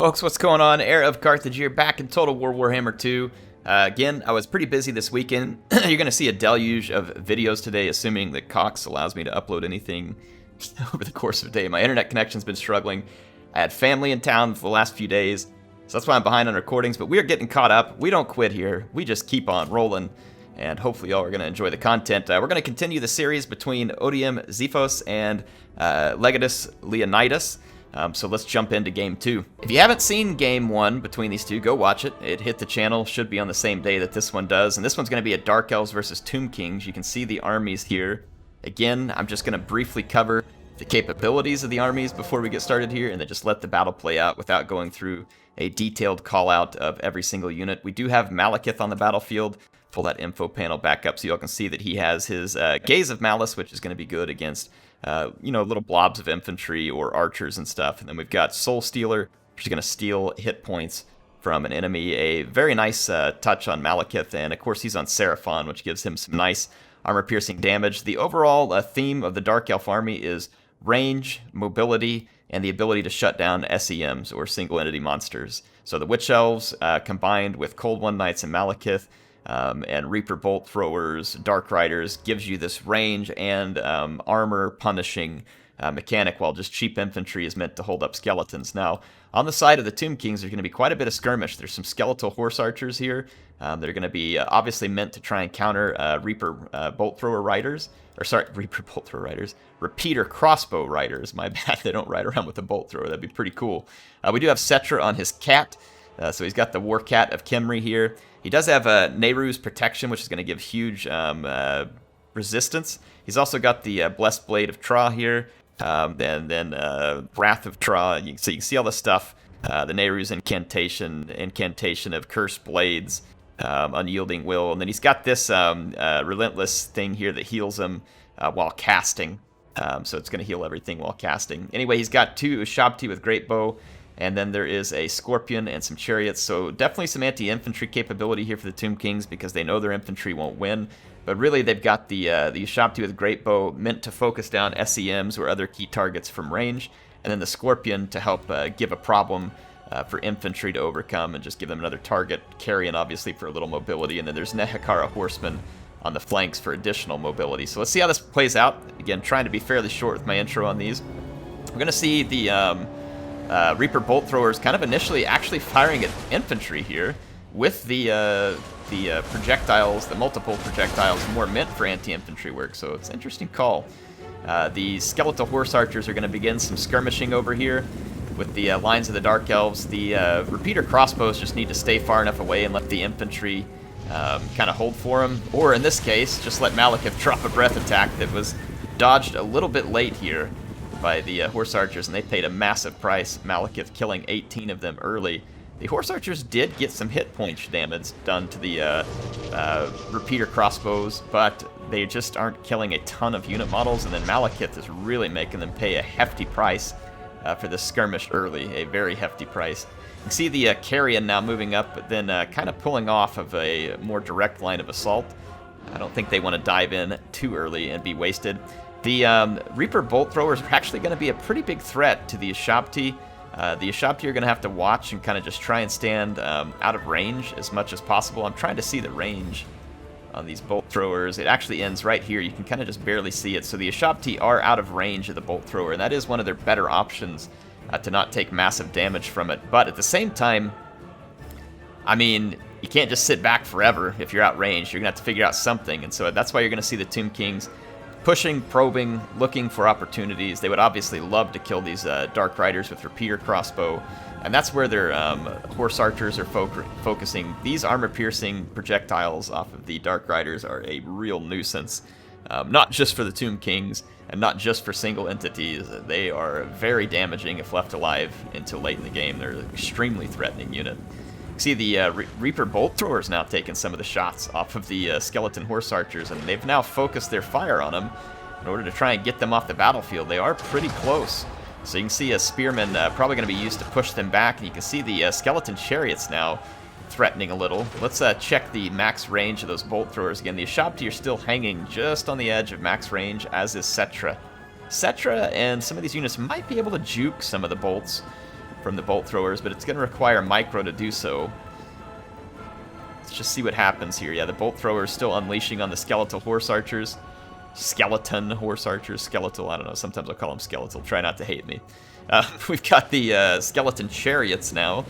Folks, what's going on? HeirofCarthage here, back in Total War Warhammer 2. Again, I was pretty busy this weekend. You're going to see a deluge of videos today, assuming that Cox allows me to upload anything over the course of a day. My internet connection's been struggling. I had family in town for the last few days, so that's why I'm behind on recordings, but we are getting caught up. We don't quit here. We just keep on rolling, and hopefully y'all are going to enjoy the content. We're going to continue the series between Odium Xiphos and Legatus Leonitus. So let's jump into Game 2. If you haven't seen Game 1 between these two, go watch it. It hit the channel, should be on the same day that this one does. And this one's going to be a Dark Elves versus Tomb Kings. You can see the armies here. Again, I'm just going to briefly cover the capabilities of the armies before we get started here, and then just let the battle play out without going through a detailed call out of every single unit. We do have Malekith on the battlefield. Pull that info panel back up so y'all can see that he has his Gaze of Malice, which is going to be good against little blobs of infantry or archers and stuff. And then we've got Soul Stealer, which is going to steal hit points from an enemy. A very nice touch on Malekith, and of course he's on Seraphon, which gives him some nice armor-piercing damage. The overall theme of the Dark Elf army is range, mobility, and the ability to shut down SEMs, or single-entity monsters. So the Witch Elves, combined with Cold One Knights and Malekith, and Reaper Bolt Throwers, Dark Riders, gives you this range and armor punishing mechanic, while just cheap infantry is meant to hold up skeletons. Now, on the side of the Tomb Kings, there's going to be quite a bit of skirmish. There's some skeletal horse archers here. They're going to be obviously meant to try and counter Reaper Bolt Thrower Riders. Reaper Bolt Thrower Riders. Repeater Crossbow Riders. My bad, they don't ride around with a Bolt Thrower. That'd be pretty cool. We do have Cetra on his cat. So he's got the War Cat of Khemri here. He does have Nehru's Protection, which is going to give huge resistance. He's also got the Blessed Blade of Tra here, then Wrath of Tra. So you can see all this stuff. The Nehru's Incantation of Cursed Blades, Unyielding Will. And then he's got this Relentless thing here that heals him while casting. So it's going to heal everything while casting. Anyway, he's got two Shabti with Great Bow. And then there is a Scorpion and some Chariots, so definitely some anti-infantry capability here for the Tomb Kings because they know their infantry won't win. But really, they've got the Shabti with Great Bow meant to focus down SEMs or other key targets from range, and then the Scorpion to help give a problem for infantry to overcome and just give them another target. Carrion, obviously, for a little mobility, and then there's Nehekara Horsemen on the flanks for additional mobility. So let's see how this plays out. Again, trying to be fairly short with my intro on these. We're going to see the Reaper Bolt Throwers kind of initially actually firing at infantry here with the projectiles, the multiple projectiles, more meant for anti-infantry work, so it's an interesting call. The Skeletal Horse Archers are going to begin some skirmishing over here with the lines of the Dark Elves. The Repeater Crossbows just need to stay far enough away and let the infantry kind of hold for them, or in this case, just let Malekith drop a breath attack that was dodged a little bit late here by the Horse Archers, and they paid a massive price. Malekith killing 18 of them early. The Horse Archers did get some hit point damage done to the Repeater Crossbows, but they just aren't killing a ton of unit models, and then Malekith is really making them pay a hefty price for this skirmish early, a very hefty price. You can see the Carrion now moving up, but then kind of pulling off of a more direct line of assault. I don't think they want to dive in too early and be wasted. The Reaper Bolt Throwers are actually going to be a pretty big threat to the Shabti. The Shabti are going to have to watch and kind of just try and stand out of range as much as possible. I'm trying to see the range on these Bolt Throwers. It actually ends right here. You can kind of just barely see it. So the Shabti are out of range of the Bolt Thrower, and that is one of their better options to not take massive damage from it. But at the same time, I mean, you can't just sit back forever if you're outrange. You're going to have to figure out something, and so that's why you're going to see the Tomb Kings pushing, probing, looking for opportunities. They would obviously love to kill these Dark Riders with Repeater Crossbow, and that's where their Horse Archers are focusing. These armor-piercing projectiles off of the Dark Riders are a real nuisance, not just for the Tomb Kings, and not just for single entities. They are very damaging if left alive until late in the game. They're an extremely threatening unit. See the Reaper Bolt Throwers now taking some of the shots off of the Skeleton Horse Archers, and they've now focused their fire on them in order to try and get them off the battlefield. They are pretty close. So you can see a Spearman probably going to be used to push them back, and you can see the Skeleton Chariots now threatening a little. Let's check the max range of those Bolt Throwers again. The Shabti are still hanging just on the edge of max range, as is Cetra. Cetra and some of these units might be able to juke some of the bolts. from the bolt throwers, but it's going to require micro to do so. Let's just see what happens here. Yeah, the bolt throwers still unleashing on the skeletal horse archers. Skeleton horse archers. Skeletal, I don't know. Sometimes I'll call them skeletal. Try not to hate me. We've got the skeleton chariots now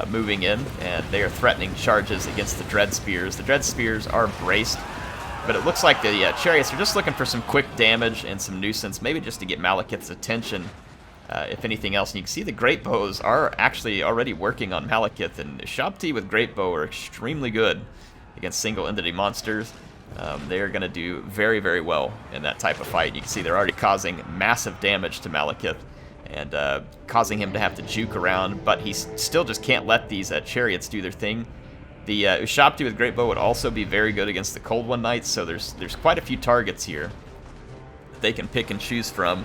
moving in, and they are threatening charges against the dread spears. The dread spears are braced, but it looks like the chariots are just looking for some quick damage and some nuisance, maybe just to get Malekith's attention, if anything else. And you can see the great bows are actually already working on Malekith, and Shabti with great bow are extremely good against single entity monsters. They are going to do very, very well in that type of fight. You can see they're already causing massive damage to Malekith and causing him to have to juke around, but he still just can't let these chariots do their thing. The Ushabti with great bow would also be very good against the Cold One Knights, so there's quite a few targets here that they can pick and choose from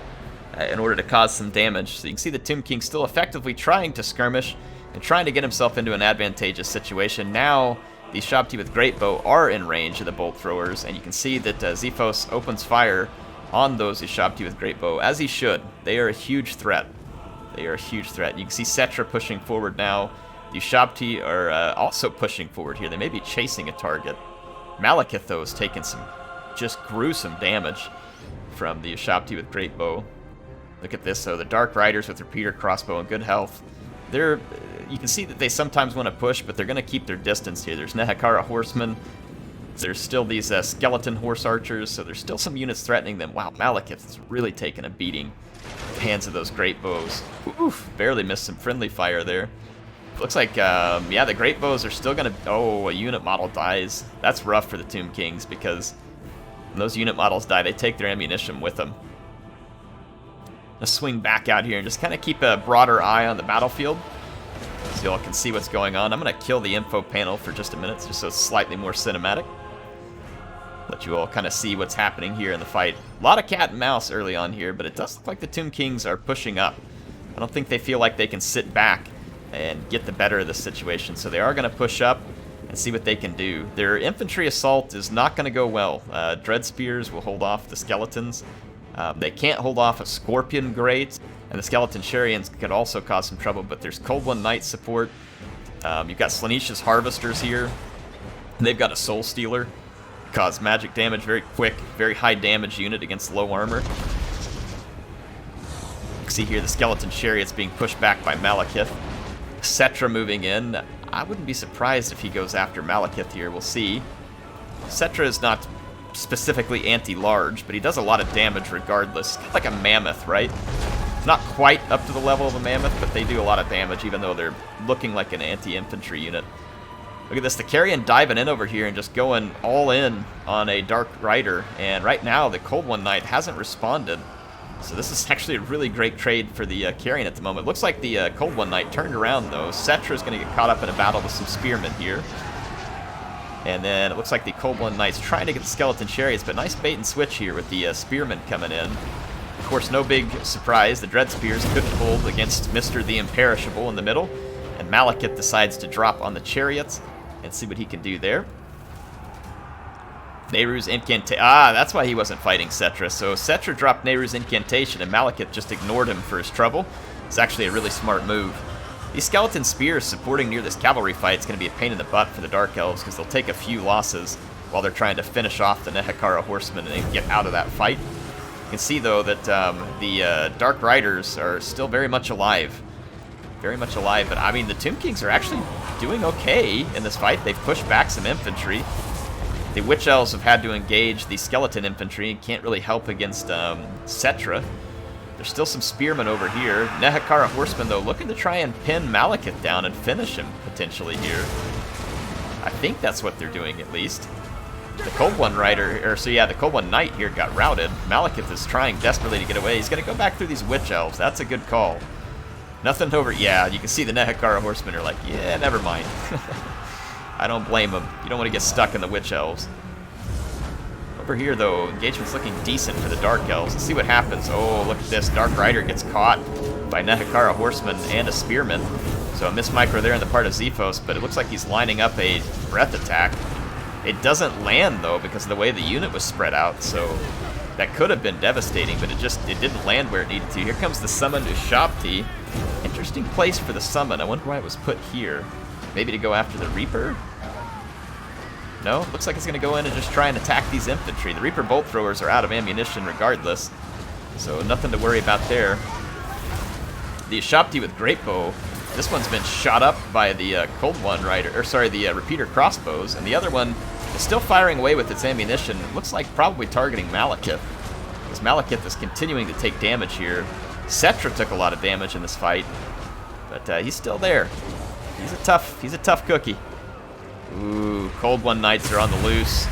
in order to cause some damage. So you can see the Tomb King still effectively trying to skirmish and trying to get himself into an advantageous situation. Now the Shabti with great bow are in range of the bolt throwers, and you can see that Xiphos opens fire on those Ushabti with great bow, as he should. They are a huge threat. They are a huge threat. You can see Cetra pushing forward now. The Ushabti are also pushing forward here. They may be chasing a target. Malekith, though, is taking some just gruesome damage from the Ushabti with great bow. Look at this, though. The Dark Riders with repeater crossbow and good health. You can see that they sometimes want to push, but they're going to keep their distance here. There's Nehekara horsemen. There's still these skeleton horse archers, so there's still some units threatening them. Wow, Malekith is really taking a beating at the hands of those great bows. Oof, barely missed some friendly fire there. Looks like, yeah, the great bows are still going to... Oh, a unit model dies. That's rough for the Tomb Kings, because when those unit models die, they take their ammunition with them. Let's swing back out here and just kind of keep a broader eye on the battlefield so y'all can see what's going on. I'm going to kill the info panel for just a minute, just so it's slightly more cinematic. Let you all kind of see what's happening here in the fight. A lot of cat and mouse early on here, but it does look like the Tomb Kings are pushing up. I don't think they feel like they can sit back and get the better of the situation, so they are going to push up and see what they can do. Their infantry assault is not going to go well. Dread Spears will hold off the skeletons. They can't hold off a Scorpion Great, and the Skeleton Chariots could also cause some trouble, but there's Cold One Knight support. You've got Slaneesh's Harvesters here. They've got a Soul Stealer. Cause magic damage very quick, very high damage unit against low armor. You can see here the Skeleton Chariots being pushed back by Malekith. Cetra moving in. I wouldn't be surprised if he goes after Malekith here. We'll see. Cetra is not specifically anti-large, but he does a lot of damage regardless. Kind of like a mammoth, right? Not quite up to the level of a mammoth, but they do a lot of damage even though they're looking like an anti-infantry unit. Look at this, the Carrion diving in over here and just going all in on a Dark Rider, and right now the Cold One Knight hasn't responded. So this is actually a really great trade for the Carrion at the moment. Looks like the Cold One Knight turned around though. Cetra is going to get caught up in a battle with some spearmen here. And then it looks like the Cold One Knight's trying to get the Skeleton Chariots, but nice bait and switch here with the spearmen coming in. Of course, no big surprise, the Dread Spears couldn't hold against Mr. the Imperishable in the middle, and Malekith decides to drop on the Chariots and see what he can do there. Nehru's Incantation. Ah, that's why he wasn't fighting Cetra. So Cetra dropped Nehru's Incantation, and Malekith just ignored him for his trouble. It's actually a really smart move. These Skeleton Spears supporting near this cavalry fight is going to be a pain in the butt for the Dark Elves, because they'll take a few losses while they're trying to finish off the Nehekara Horsemen and get out of that fight. You can see, though, that the Dark Riders are still very much alive. Very much alive, but I mean, the Tomb Kings are actually doing okay in this fight. They've pushed back some infantry. The Witch Elves have had to engage the Skeleton Infantry and can't really help against Cetra. There's still some spearmen over here. Nehekara Horsemen, though, looking to try and pin Malekith down and finish him, potentially, here. I think that's what they're doing, at least. The Cold One Rider, or so yeah, the Cold One Knight here got routed. Malekith is trying desperately to get away. He's going to go back through these Witch Elves. That's a good call. Nothing over, yeah, you can see the Nehekara Horsemen are like, yeah, never mind. I don't blame them. You don't want to get stuck in the Witch Elves. Over here, though, engagement's looking decent for the Dark Elves. Let's see what happens. Oh, look at this. Dark Rider gets caught by Nehekara Horsemen and a Spearman. So a miss micro there on the part of Xiphos, but it looks like he's lining up a breath attack. It doesn't land, though, because of the way the unit was spread out, so that could have been devastating, but it didn't land where it needed to. Here comes the summoned Ushabti. Interesting place for the summon. I wonder why it was put here. Maybe to go after the Reaper? No, looks like it's going to go in and just try and attack these infantry. The Reaper bolt throwers are out of ammunition regardless, so nothing to worry about there. The Shabti with Great Bow, this one's been shot up by the Cold One Rider, or sorry, the Repeater crossbows, and the other one is still firing away with its ammunition. It looks like probably targeting Malekith, because Malekith is continuing to take damage here. Cetra took a lot of damage in this fight, but he's still there. He's a tough cookie. Ooh, Cold One Knights are on the loose.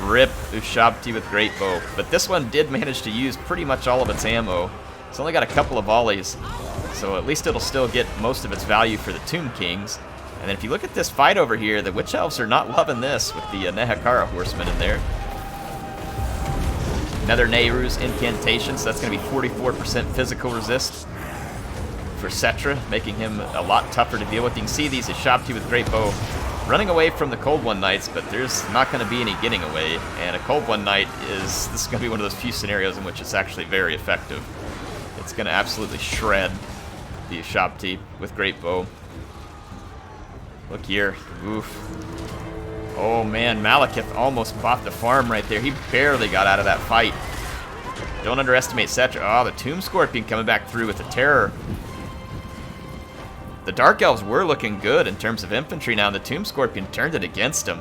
Rip Ushabti with Great Bow. But this one did manage to use pretty much all of its ammo. It's only got a couple of volleys, so at least it'll still get most of its value for the Tomb Kings. And then if you look at this fight over here, the Witch Elves are not loving this with the Nehekara Horsemen in there. Another Nehru's Incantation, so that's going to be 44% physical resist for Cetra, making him a lot tougher to deal with. You can see these Ushabti with Great Bow running away from the Cold One Knights, but there's not going to be any getting away. And a Cold One Knight this is going to be one of those few scenarios in which it's actually very effective. It's going to absolutely shred the Ushabti with Great Bow. Look here. Oof. Oh man, Malekith almost bought the farm right there. He barely got out of that fight. Don't underestimate Cetra. Oh, the Tomb Scorpion coming back through with the terror. The Dark Elves were looking good in terms of infantry now, and the Tomb Scorpion turned it against him.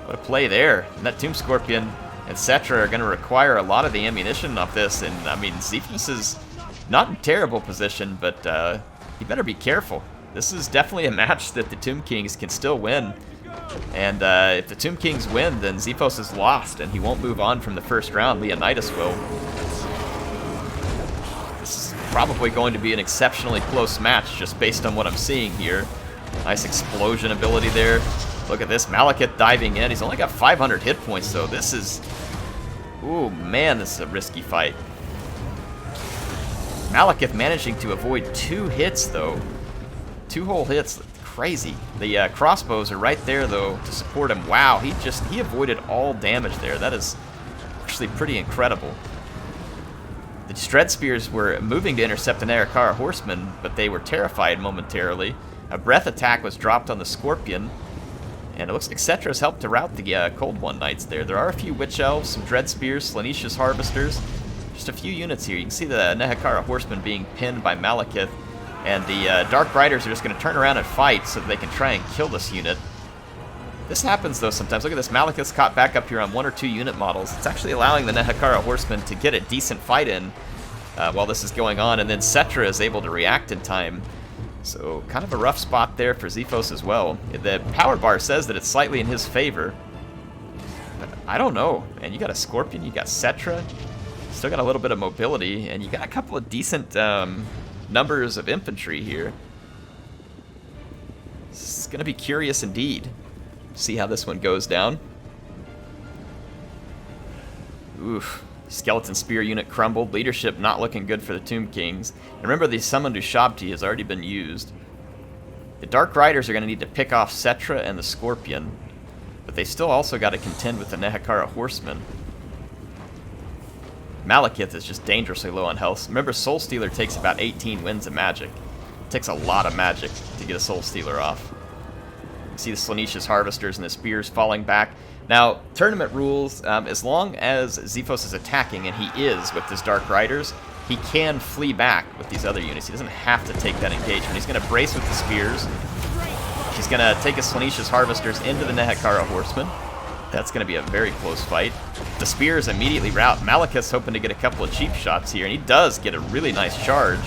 What a play there. And that Tomb Scorpion and Cetra are going to require a lot of the ammunition off this, and I mean, Xiphos is not in terrible position, but he better be careful. This is definitely a match that the Tomb Kings can still win. And if the Tomb Kings win, then Xiphos is lost, and he won't move on from the first round. Leonitus will. This is probably going to be an exceptionally close match, just based on what I'm seeing here. Nice explosion ability there. Look at this, Malekith diving in. He's only got 500 hit points, though. This is... Ooh, man, this is a risky fight. Malekith managing to avoid 2 hits, though. 2 whole hits. Crazy. The crossbows are right there, though, to support him. Wow, he avoided all damage there. That is actually pretty incredible. The Dread Spears were moving to intercept the Nehekara Horsemen, but they were terrified momentarily. A breath attack was dropped on the Scorpion, and it looks like Cetra's helped to rout the Cold One Knights there. There are a few Witch Elves, some Dread Spears, Leonitus Harvesters. Just a few units here. You can see the Nehekara Horsemen being pinned by Malekith, and the Dark Riders are just going to turn around and fight so that they can try and kill this unit. This happens, though, sometimes. Look at this. Malekith's caught back up here on 1 or 2 unit models. It's actually allowing the Nehekara Horsemen to get a decent fight in while this is going on, and then Cetra is able to react in time. So kind of a rough spot there for Xiphos as well. The power bar says that it's slightly in his favor, but I don't know. And you got a Scorpion, you got Cetra, still got a little bit of mobility, and you got a couple of decent numbers of infantry here. It's going to be curious indeed. See how this one goes down. Oof. Skeleton Spear unit crumbled. Leadership not looking good for the Tomb Kings. And remember, the summoned Ushabti has already been used. The Dark Riders are going to need to pick off Cetra and the Scorpion, but they still also got to contend with the Nehekara Horsemen. Malekith is just dangerously low on health. Remember, Soul Stealer takes about 18 winds of magic. It takes a lot of magic to get a Soul Stealer off. You see the Leonitus Harvesters and the Spears falling back. Now, tournament rules, as long as Xiphos is attacking, and he is with his Dark Riders, he can flee back with these other units. He doesn't have to take that engagement. He's going to brace with the Spears. He's going to take his Leonitus Harvesters into the Nehekara Horsemen. That's going to be a very close fight. The Spears immediately rout. Malekith's hoping to get a couple of cheap shots here, and he does get a really nice charge.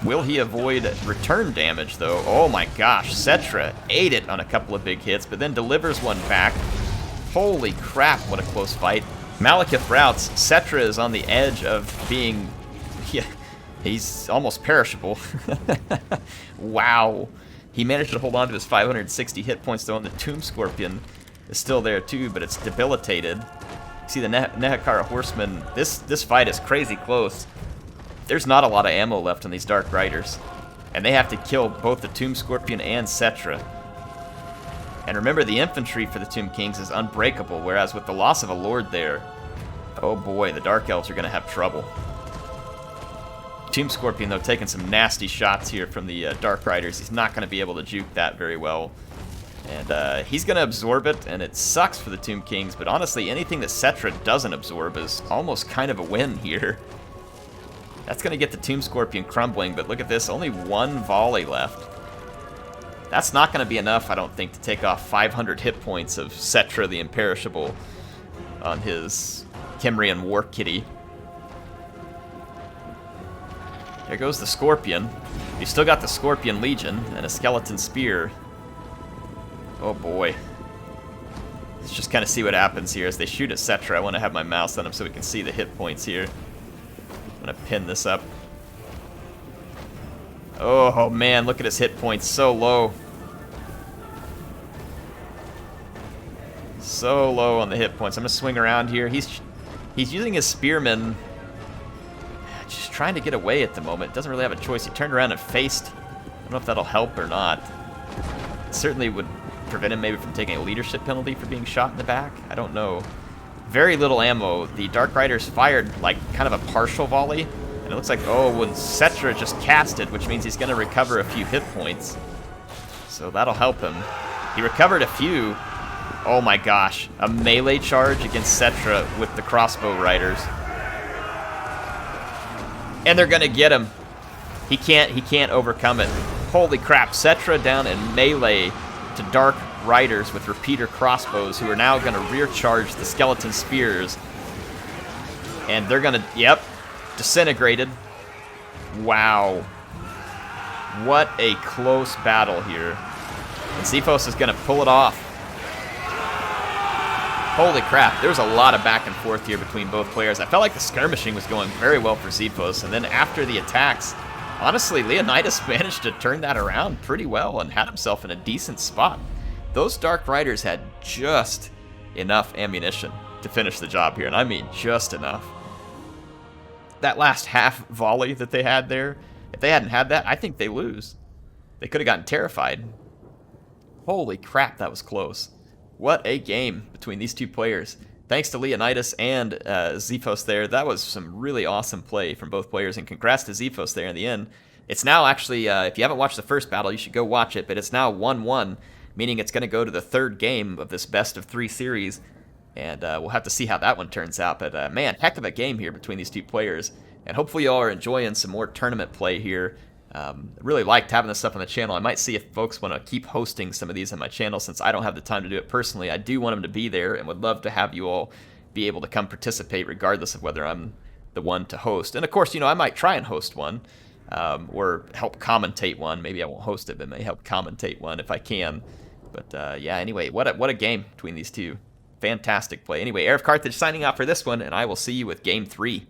Will he avoid return damage, though? Oh my gosh, Cetra ate it on a couple of big hits, but then delivers one back. Holy crap, what a close fight. Malekith routs. Cetra is on the edge of being... Yeah, he's almost perishable. Wow. He managed to hold on to his 560 hit points, though, and the Tomb Scorpion is still there, too, but it's debilitated. See the Nehekara Horsemen. This fight is crazy close. There's not a lot of ammo left on these Dark Riders, and they have to kill both the Tomb Scorpion and Cetra. And remember, the infantry for the Tomb Kings is unbreakable, whereas with the loss of a Lord there, oh boy, the Dark Elves are going to have trouble. Tomb Scorpion, though, taking some nasty shots here from the Dark Riders. He's not going to be able to juke that very well. And he's going to absorb it, and it sucks for the Tomb Kings, but honestly, anything that Cetra doesn't absorb is almost kind of a win here. That's going to get the Tomb Scorpion crumbling, but look at this, only one volley left. That's not going to be enough, I don't think, to take off 500 hit points of Cetra the Imperishable on his Kemrian War Kitty. There goes the Scorpion. He's still got the Scorpion Legion and a Skeleton Spear. Oh boy. Let's just kind of see what happens here as they shoot at Cetra. I want to have my mouse on him so we can see the hit points here. I'm going to pin this up. Oh man, look at his hit points, so low. So low on the hit points. I'm going to swing around here. He's using his Spearman, just trying to get away at the moment. Doesn't really have a choice. He turned around and faced. I don't know if that'll help or not. It certainly would prevent him maybe from taking a leadership penalty for being shot in the back. I don't know. Very little ammo. The Dark Riders fired like kind of a partial volley, and it looks like, oh, when Cetra just casted, which means he's going to recover a few hit points. So that'll help him. He recovered a few. Oh my gosh. A melee charge against Cetra with the crossbow riders. And they're going to get him. He can't overcome it. Holy crap. Cetra down in melee to Dark Riders with repeater crossbows, who are now going to rear charge the Skeleton Spears. And they're going to, yep, disintegrated. Wow. What a close battle here. And Xiphos is going to pull it off. Holy crap, there was a lot of back and forth here between both players. I felt like the skirmishing was going very well for Xiphos, and then after the attacks, honestly, Leonitus managed to turn that around pretty well and had himself in a decent spot. Those Dark Riders had just enough ammunition to finish the job here, and I mean just enough. That last half volley that they had there, if they hadn't had that, I think they lose. They could have gotten terrified. Holy crap, that was close. What a game between these two players. Thanks to Leonitus and Xiphos there. That was some really awesome play from both players, and congrats to Xiphos there in the end. It's now actually, if you haven't watched the first battle, you should go watch it, but it's now 1-1, meaning it's going to go to the third game of this best-of-3 series, and we'll have to see how that one turns out. But man, heck of a game here between these two players, and hopefully you all are enjoying some more tournament play here. Really liked having this stuff on the channel. I might see if folks want to keep hosting some of these on my channel since I don't have the time to do it personally. I do want them to be there and would love to have you all be able to come participate regardless of whether I'm the one to host. And of course, you know, I might try and host one or help commentate one. Maybe I won't host it, but may help commentate one if I can. But yeah, anyway, what a game between these two. Fantastic play. Anyway, HeirofCarthage signing off for this one, and I will see you with Game 3.